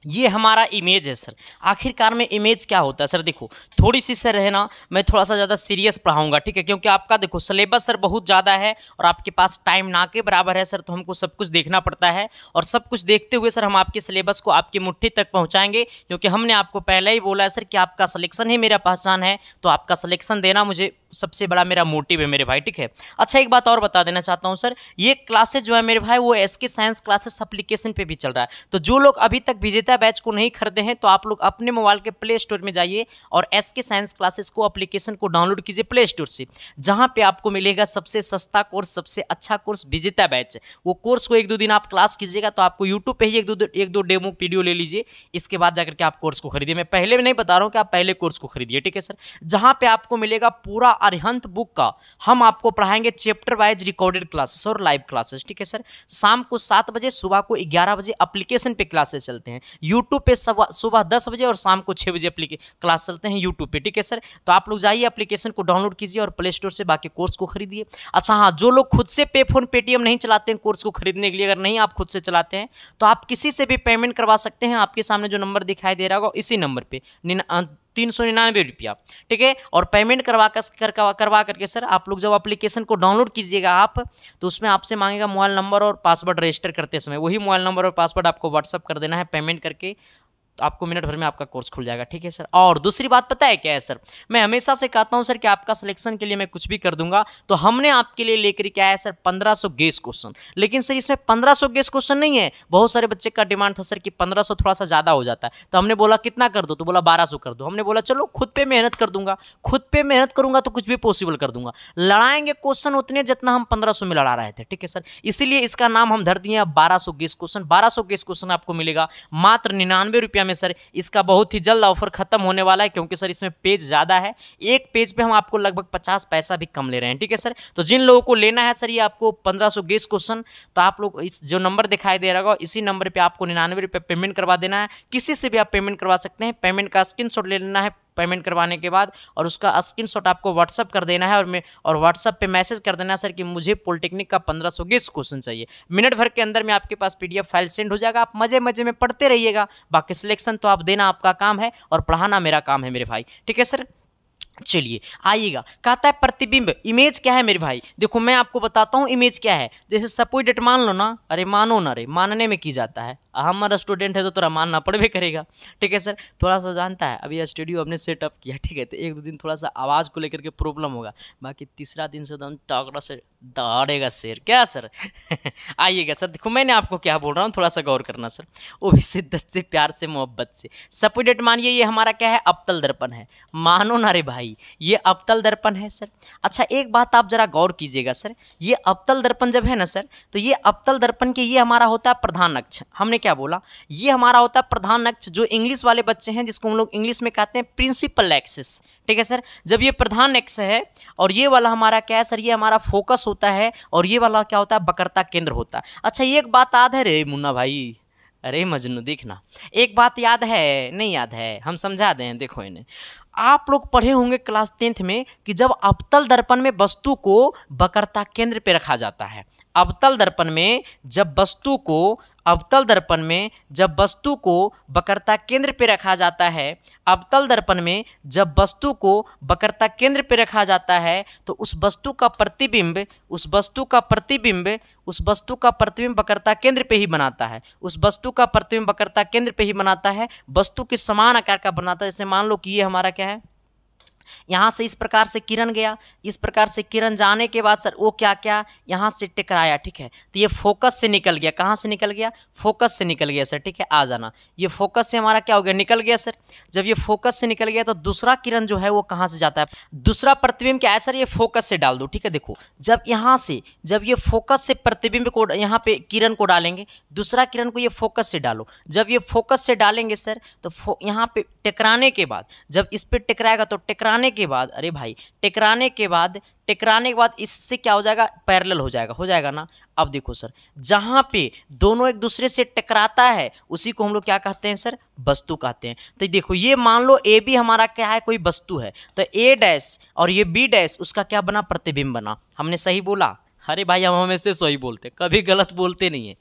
ये हमारा इमेज है सर। आखिरकार में इमेज क्या होता है सर? देखो थोड़ी सी सर है ना, मैं थोड़ा सा ज़्यादा सीरियस पढ़ाऊंगा, ठीक है, क्योंकि आपका देखो सिलेबस सर बहुत ज़्यादा है और आपके पास टाइम ना के बराबर है सर, तो हमको सब कुछ देखना पड़ता है। और सब कुछ देखते हुए सर हम आपके सिलेबस को आपकी मुट्ठी तक पहुँचाएंगे, क्योंकि हमने आपको पहले ही बोला है सर कि आपका सिलेक्शन ही मेरा पहचान है, तो आपका सिलेक्शन देना मुझे सबसे बड़ा मेरा मोटिव है मेरे भाई, ठीक है। अच्छा एक बात और बता देना चाहता हूँ सर, ये क्लासेज जो है मेरे भाई वो एसके साइंस क्लासेस एप्लीकेशन पे भी चल रहा है। तो जो लोग अभी तक विजेता बैच को नहीं खरीदे हैं तो आप लोग अपने मोबाइल के प्ले स्टोर में जाइए और एसके साइंस क्लासेस को एप्लीकेशन को डाउनलोड कीजिए प्ले स्टोर से, जहाँ पे आपको मिलेगा सबसे सस्ता कोर्स, सबसे अच्छा कोर्स, विजेता बैच। वो कोर्स को 1-2 दिन आप क्लास कीजिएगा तो आपको यूट्यूब पे ही एक दो डेमो वीडियो ले लीजिए, इसके बाद जाकर के आप कोर्स को खरीदिए। मैं पहले भी नहीं बता रहा हूँ कि आप पहले कोर्स को खरीदिए, ठीक है सर, जहाँ पे आपको मिलेगा पूरा अरिहंत बुक का। हम आपको पढ़ाएंगे चैप्टर वाइज रिकॉर्डेड क्लासेस और लाइव क्लासेस, ठीक है सर। शाम को 7 बजे, सुबह को 11 बजे एप्लीकेशन पे क्लासेस चलते हैं। यूट्यूब पे सुबह 10 बजे और शाम को 6 बजे क्लास चलते हैं यूट्यूब पे, ठीक है सर। तो आप लोग जाइए एप्लीकेशन को डाउनलोड कीजिए और प्ले स्टोर से बाकी कोर्स को खरीदिए। अच्छा हाँ, जो लोग खुद से पे फोन पेटीएम नहीं चलाते हैं कोर्स को खरीदने के लिए, अगर नहीं आप खुद से चलाते हैं तो आप किसी से भी पेमेंट करवा सकते हैं। आपके सामने जो नंबर दिखाई दे रहा होगा इसी नंबर पे 399 रुपया, ठीक है। और पेमेंट करवा करके सर आप लोग जब एप्लीकेशन को डाउनलोड कीजिएगा आप, तो उसमें आपसे मांगेगा मोबाइल नंबर और पासवर्ड रजिस्टर करते समय, वही मोबाइल नंबर और पासवर्ड आपको व्हाट्सअप कर देना है पेमेंट करके, तो आपको मिनट भर में आपका कोर्स खुल जाएगा, ठीक है सर। और दूसरी बात पता है क्या है सर, मैं हमेशा से कहता हूं सर कि आपका सिलेक्शन के लिए मैं कुछ भी कर दूंगा, तो हमने आपके लिए लेकर क्या है सर 1500 गेस क्वेश्चन। लेकिन सर इसमें 1500 गेस क्वेश्चन नहीं है, बहुत सारे बच्चे का डिमांड था सर कि 1500 थोड़ा सा ज़्यादा हो जाता है, तो हमने बोला कितना कर दो, तो बोला 1200 कर दो। हमने बोला चलो खुद पे मेहनत कर दूंगा, खुद पे मेहनत करूंगा तो कुछ भी पॉसिबल कर दूंगा। लड़ाएंगे क्वेश्चन उतने जितना हम 1500 में लड़ा रहे थे, ठीक है सर। इसीलिए इसका नाम हम धर दिए 1200 गेस क्वेश्चन। 1200 गेस क्वेश्चन आपको मिलेगा मात्र 99 रुपया में सर। इसका बहुत ही जल्द ऑफर खत्म होने वाला है, क्योंकि सर इसमें पेज ज़्यादा है, एक पेज पे हम आपको लगभग 50 पैसा भी कम ले रहे हैं, ठीक है सर। तो जिन लोगों को लेना है सर ये आपको 1500 गेस क्वेश्चन, तो आप लोग इस जो नंबर दिखाई दे रहा होगा इसी नंबर पे आपको 99 रुपये पेमेंट करवा देना है। किसी से भी आप पेमेंट करवा सकते हैं, पेमेंट का स्क्रीनशॉट ले लेना है पेमेंट करवाने के बाद, और उसका स्क्रीनशॉट आपको व्हाट्सअप कर देना है और व्हाट्सअप पे मैसेज कर देना है सर कि मुझे पॉलिटेक्निक का 1500 गेस क्वेश्चन चाहिए। मिनट भर के अंदर में आपके पास पीडीएफ फाइल सेंड हो जाएगा, आप मजे मजे में पढ़ते रहिएगा। बाकी सिलेक्शन तो आप देना आपका काम है और पढ़ाना मेरा काम है मेरे भाई, ठीक है सर। चलिए आइएगा, कहता है प्रतिबिंब। इमेज क्या है मेरे भाई? देखो मैं आपको बताता हूँ इमेज क्या है। जैसे सपोज डेट मान लो ना, अरे मानो ना रे, मानने में की जाता है, हमारा स्टूडेंट है तो तोरा मानना पड़बे करेगा, ठीक है सर। थोड़ा सा जानता है अभी स्टूडियो हमने सेटअप किया, ठीक है, तो 1-2 दिन थोड़ा सा आवाज़ को लेकर के प्रॉब्लम होगा, बाकी तीसरा दिन से एकदम तगड़ा से दौड़ेगा शेर, क्या सर? आइएगा सर, देखो मैंने आपको क्या बोल रहा हूँ, थोड़ा सा गौर करना सर, वो भी शिद्दत से, प्यार से, मोहब्बत से। सपोज डेट मानिए ये हमारा क्या है, अवतल दर्पण है, मानो ना रे भाई ये अवतल दर्पण है सर। अच्छा एक बात आप जरा गौर कीजिएगा सर, ये अवतल दर्पण जब है ना सर, तो ये अवतल दर्पण के ये हमारा होता है प्रधान अक्ष। हमने क्या बोला, ये हमारा होता है प्रधान अक्ष, जो इंग्लिश वाले बच्चे हैं जिसको हम लोग इंग्लिश में कहते हैं प्रिंसिपल एक्सिस, ठीक है सर। जब ये प्रधान अक्ष है और ये वाला हमारा क्या है सर, ये हमारा फोकस होता है, और ये वाला क्या होता है, वक्रता केंद्र होता है। अच्छा एक बात याद है रे मुन्ना भाई, अरे मजनू देखना, एक बात याद है, नहीं याद है, हम समझा दें, देखो इन्हें। आप लोग पढ़े होंगे क्लास 10th में कि जब अवतल दर्पण में वस्तु को वक्रता केंद्र पे रखा जाता है, अवतल दर्पण में जब वस्तु को अवतल दर्पण में जब वस्तु को वक्रता केंद्र पे रखा जाता है, अवतल दर्पण में जब वस्तु को वक्रता केंद्र पे रखा जाता है, तो उस वस्तु का प्रतिबिंब वक्रता केंद्र पे ही बनाता है, उस वस्तु का प्रतिबिंब वक्रता केंद्र पे ही बनाता है, वस्तु के समान आकार का बनाता है। जैसे मान लो कि ये हमारा क्या है, यहाँ से इस प्रकार से किरण गया, इस प्रकार से किरण जाने के बाद सर वो क्या क्या यहाँ से टकराया, ठीक है। तो ये फोकस से निकल गया, कहाँ से निकल गया, फोकस से निकल गया सर, ठीक है। आ जाना, ये फोकस से हमारा क्या हो गया, निकल गया सर। जब ये फोकस से निकल गया तो दूसरा किरण जो है वो कहाँ से जाता है, दूसरा प्रतिबिंब क्या है सर, ये फोकस से डाल दो, ठीक है। देखो जब यहाँ से, जब ये फोकस से प्रतिबिंब को यहाँ पे किरण को डालेंगे, दूसरा किरण को ये फोकस से डालो, जब ये फोकस से डालेंगे सर तो यहाँ पे टकराने के बाद, जब इस पे टकराएगा तो टकराने के बाद, अरे भाई टकराने के बाद इससे क्या हो जाएगा, पैरेलल हो जाएगा ना। अब देखो सर, जहाँ पे दोनों एक दूसरे से टकराता है उसी को हम लोग क्या कहते हैं सर, वस्तु कहते हैं। तो देखो ये मान लो ए बी हमारा क्या है, कोई वस्तु है, तो ए डैश और ये बी डैश उसका क्या बना, प्रतिबिंब बना। हमने सही बोला, अरे भाई हम हमेशा सही बोलते, कभी गलत बोलते नहीं है।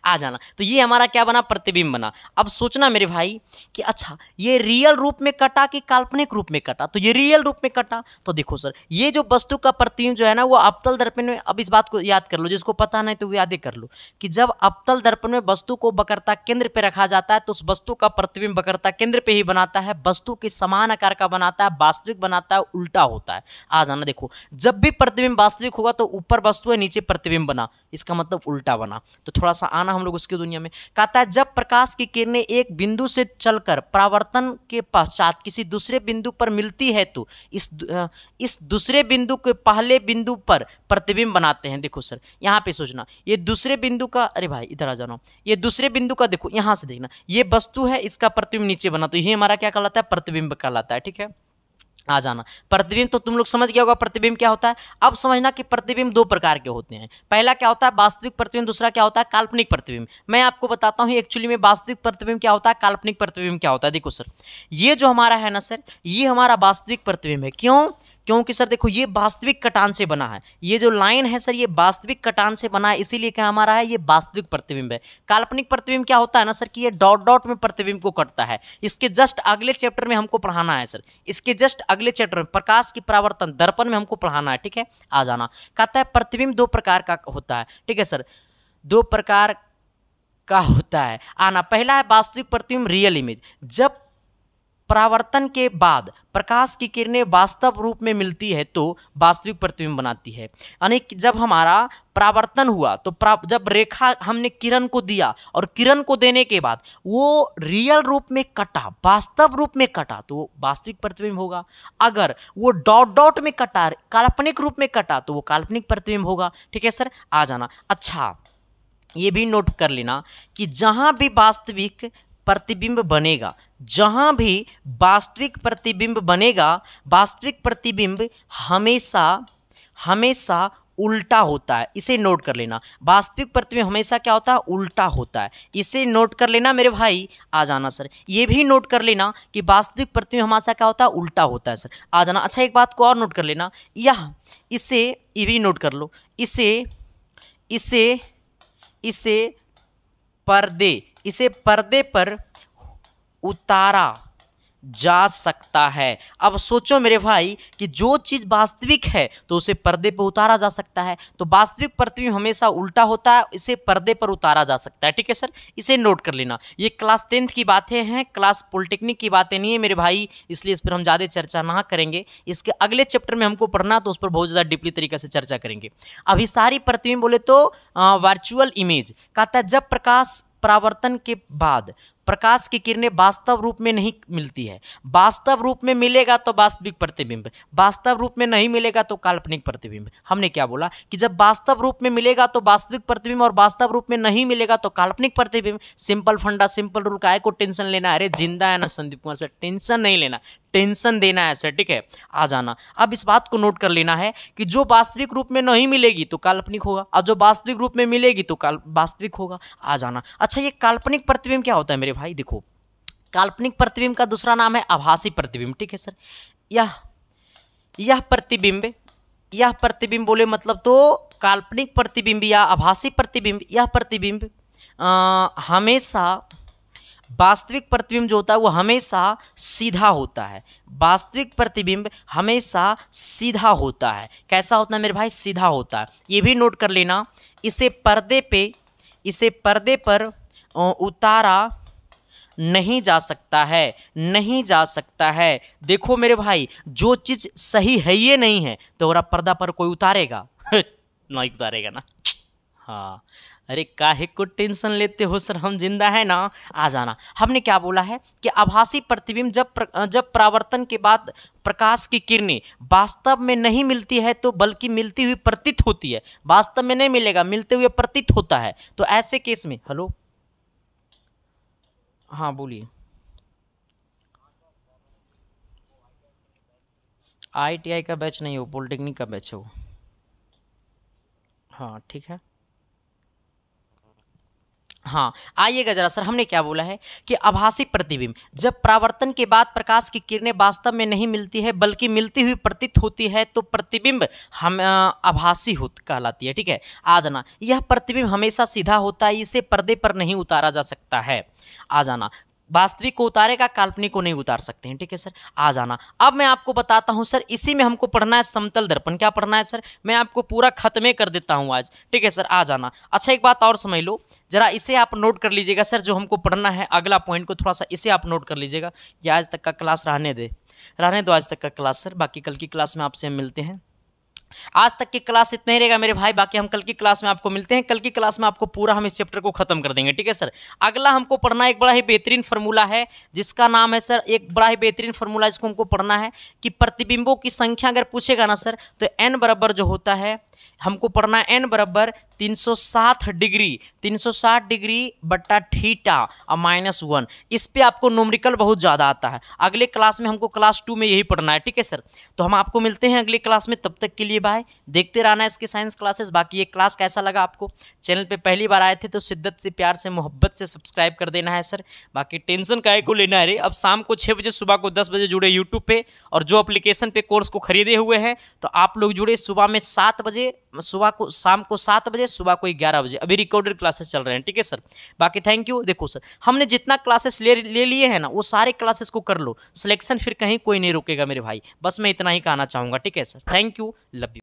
आ जाना, तो ये हमारा क्या बना, प्रतिबिंब बना। अब सोचना मेरे भाई कि अच्छा ये रियल रूप में कटा कि काल्पनिक रूप में कटा, तो ये रियल रूप में कटा। तो देखो सर, ये जो वस्तु का प्रतिबिंब जो है ना वो अवतल दर्पण में, अब इस बात को याद कर लो, जिसको पता नहीं तो वो याद कर लो कि जब अवतल दर्पण में वस्तु को वक्रता केंद्र पे रखा जाता है तो उस वस्तु का प्रतिबिंब वक्रता केंद्र पे ही बनाता है, वस्तु के समान आकार का बनाता है, वास्तविक बनाता है, उल्टा होता है। आ जाना, देखो जब भी प्रतिबिंब वास्तविक होगा तो ऊपर वस्तु है, नीचे प्रतिबिंब बना, इसका मतलब उल्टा बना। तो थोड़ा सा आना हम लोग उसकी दुनिया में। कहता है जब प्रकाश की किरणें एक बिंदु से चलकर परावर्तन के पश्चात किसी दूसरे बिंदु पर मिलती है तो इस दूसरे बिंदु के पहले बिंदु पर प्रतिबिंब बनाते हैं। देखो सर यहाँ पे सोचना, ये दूसरे बिंदु का, अरे भाई इधर आ जाना, ये दूसरे बिंदु का देखो यहाँ से देखना, ये वस्तु है, इसका प्रतिबिंब नीचे बना, तो ये हमारा क्या कहलाता है, प्रतिबिंब कहलाता है, ठीक है। आ जाना, प्रतिबिंब तो तुम लोग समझ गया होगा प्रतिबिंब क्या होता है। अब समझना कि प्रतिबिंब दो प्रकार के होते हैं, पहला क्या होता है वास्तविक प्रतिबिंब, दूसरा क्या होता है काल्पनिक प्रतिबिंब। मैं आपको बताता हूँ एक्चुअली में वास्तविक प्रतिबिंब क्या होता है, काल्पनिक प्रतिबिंब क्या होता है। देखो सर ये जो हमारा है ना सर, ये हमारा वास्तविक प्रतिबिंब है। क्यों, क्योंकि सर देखो ये वास्तविक कटान से बना है, ये जो लाइन है सर ये वास्तविक कटान से बना है, इसीलिए क्या हमारा है, ये वास्तविक प्रतिबिंब है। काल्पनिक प्रतिबिंब क्या होता है ना सर कि ये डॉट डॉट में प्रतिबिंब को कटता है। इसके जस्ट अगले चैप्टर में हमको पढ़ाना है सर, इसके जस्ट अगले चैप्टर में प्रकाश की परावर्तन दर्पण में हमको पढ़ाना है, ठीक है। आ जाना, कहता है प्रतिबिंब दो प्रकार का होता है, ठीक है सर, दो प्रकार का होता है। आना, पहला है वास्तविक प्रतिबिंब, रियल इमेज, जब परावर्तन के बाद प्रकाश की किरणें वास्तव रूप में मिलती है तो वास्तविक प्रतिबिंब बनाती है। यानी कि जब हमारा परावर्तन हुआ तो जब रेखा हमने किरण को दिया और किरण को देने के बाद वो रियल रूप में कटा, वास्तव रूप में कटा तो वो वास्तविक प्रतिबिंब होगा। अगर वो डॉट डॉट में कटा, काल्पनिक रूप में कटा तो वो काल्पनिक प्रतिबिंब होगा, ठीक है सर। आ जाना, अच्छा ये भी नोट कर लेना कि जहां भी वास्तविक प्रतिबिंब बनेगा, जहां भी वास्तविक प्रतिबिंब बनेगा, वास्तविक प्रतिबिंब हमेशा हमेशा उल्टा होता है, इसे नोट कर लेना। वास्तविक प्रतिबिंब हमेशा क्या होता है, उल्टा होता है, इसे नोट कर लेना मेरे भाई। आ जाना सर, ये भी नोट कर लेना कि वास्तविक प्रतिबिंब हमेशा क्या होता है, उल्टा होता है सर। आ जाना, अच्छा एक बात को और नोट कर लेना, यह इसे ये भी नोट कर लो, इसे पर्दे पर उतारा जा सकता है। अब सोचो मेरे भाई कि जो चीज़ वास्तविक है तो उसे पर्दे पर उतारा जा सकता है, तो वास्तविक प्रतिबिंब हमेशा उल्टा होता है, इसे पर्दे पर उतारा जा सकता है, ठीक है सर। इसे नोट कर लेना, ये क्लास 10th की बातें हैं, क्लास पॉलिटेक्निक की बातें नहीं है मेरे भाई, इसलिए इस पर हम ज़्यादा चर्चा ना करेंगे। इसके अगले चैप्टर में हमको पढ़ना तो उस पर बहुत ज़्यादा डीपली तरीके से चर्चा करेंगे। अभी सारी प्रतिबिंब बोले तो वर्चुअल इमेज, कहता है जब प्रकाश परावर्तन के बाद प्रकाश की किरणें वास्तव रूप में नहीं मिलती है, वास्तव रूप में मिलेगा तो वास्तविक प्रतिबिंब, वास्तव रूप में नहीं मिलेगा तो काल्पनिक प्रतिबिंब। हमने क्या बोला कि जब वास्तव रूप में मिलेगा तो वास्तविक प्रतिबिंब और वास्तव रूप में नहीं मिलेगा तो काल्पनिक प्रतिबिंब। सिंपल फंडा, सिंपल रूल, काहे को टेंशन लेना, अरे जिंदा है ना संदीप कुमार सर, टेंशन नहीं लेना, टेंशन देना है सर, ठीक है। आ जाना, अब इस बात को नोट कर लेना है कि जो वास्तविक रूप में नहीं मिलेगी तो काल्पनिक होगा और जो वास्तविक रूप में मिलेगी तो वास्तविक होगा। आ जाना, अच्छा ये काल्पनिक प्रतिबिंब क्या होता है मेरे भाई, देखो काल्पनिक प्रतिबिंब का दूसरा नाम है आभासी प्रतिबिंब, ठीक है सर। यह प्रतिबिंब बोले मतलब तो काल्पनिक प्रतिबिंब या आभासी प्रतिबिंब, यह प्रतिबिंब हमेशा, वास्तविक प्रतिबिंब जो होता है वो हमेशा सीधा होता है, वास्तविक प्रतिबिंब हमेशा सीधा होता है। कैसा होता है मेरे भाई, सीधा होता है। ये भी नोट कर लेना, इसे पर्दे पर उतारा नहीं जा सकता है, नहीं जा सकता है। देखो मेरे भाई, जो चीज़ सही है ये नहीं है तो और पर्दा पर कोई उतारेगा नहीं उतारेगा ना। हाँ, अरे काहे को टेंशन लेते हो सर, हम जिंदा है ना, आ जाना। हमने क्या बोला है कि आभासी प्रतिबिंब जब परावर्तन के बाद प्रकाश की किरणें वास्तव में नहीं मिलती है तो बल्कि मिलती हुई प्रतीत होती है। वास्तव में नहीं मिलेगा, मिलते हुए प्रतीत होता है। तो ऐसे केस में, हेलो, हाँ बोलिए। ITI का बैच नहीं हो, पॉलिटेक्निक का बैच हो। हाँ ठीक है। हाँ आइएगा जरा सर, हमने क्या बोला है कि आभासी प्रतिबिंब जब परावर्तन के बाद प्रकाश की किरणें वास्तव में नहीं मिलती है बल्कि मिलती हुई प्रतीत होती है तो प्रतिबिंब हम आभासी कहलाती है। ठीक है, आ जाना। यह प्रतिबिंब हमेशा सीधा होता है, इसे पर्दे पर नहीं उतारा जा सकता है। आ जाना। वास्तविक को उतारेगा, काल्पनिक को नहीं उतार सकते हैं। ठीक है सर, आ जाना। अब मैं आपको बताता हूं सर, इसी में हमको पढ़ना है समतल दर्पण। क्या पढ़ना है सर? मैं आपको पूरा खत्मे कर देता हूं आज। ठीक है सर, आ जाना। अच्छा एक बात और समझ लो जरा, इसे आप नोट कर लीजिएगा सर, जो हमको पढ़ना है अगला पॉइंट को थोड़ा सा इसे आप नोट कर लीजिएगा। कि आज तक का क्लास रहने दो आज तक का क्लास सर, बाकी कल की क्लास में आपसे मिलते हैं। आज तक की क्लास इतना ही रहेगा मेरे भाई, बाकी हम कल की क्लास में आपको मिलते हैं। कल की क्लास में आपको पूरा हम इस चैप्टर को खत्म कर देंगे। ठीक है सर, अगला हमको पढ़ना एक बड़ा ही बेहतरीन फार्मूला है जिसका नाम है सर, एक बड़ा ही बेहतरीन फार्मूला जिसको हमको पढ़ना है कि प्रतिबिंबों की संख्या अगर पूछेगा ना सर तो n बराबर जो होता है, हमको पढ़ना है n बराबर 360 डिग्री बट्टा थीटा और -1। इस पे आपको न्यूमेरिकल बहुत ज़्यादा आता है। अगले क्लास में हमको क्लास 2 में यही पढ़ना है। ठीक है सर, तो हम आपको मिलते हैं अगले क्लास में। तब तक के लिए बाय, देखते रहना इसके साइंस क्लासेस। बाकी ये क्लास कैसा लगा आपको, चैनल पे पहली बार आए थे तो शिद्दत से, प्यार से, मोहब्बत से सब्सक्राइब कर देना है सर। बाकी टेंशन काहे को लेना है रे। अब शाम को 6 बजे, सुबह को 10 बजे जुड़े यूट्यूब पे, और जो एप्लीकेशन पे कोर्स को खरीदे हुए हैं तो आप लोग जुड़े सुबह में 7 बजे, सुबह को, शाम को 7 बजे, सुबह को 11 बजे। अभी रिकॉर्डेड क्लासेस चल रहे हैं। ठीक है सर, बाकी थैंक यू। देखो सर, हमने जितना क्लासेस ले लिए हैं ना वो सारे क्लासेस को कर लो, सिलेक्शन फिर कहीं कोई नहीं रोकेगा मेरे भाई। बस मैं इतना ही कहना चाहूँगा। ठीक है sir, thank you, love you.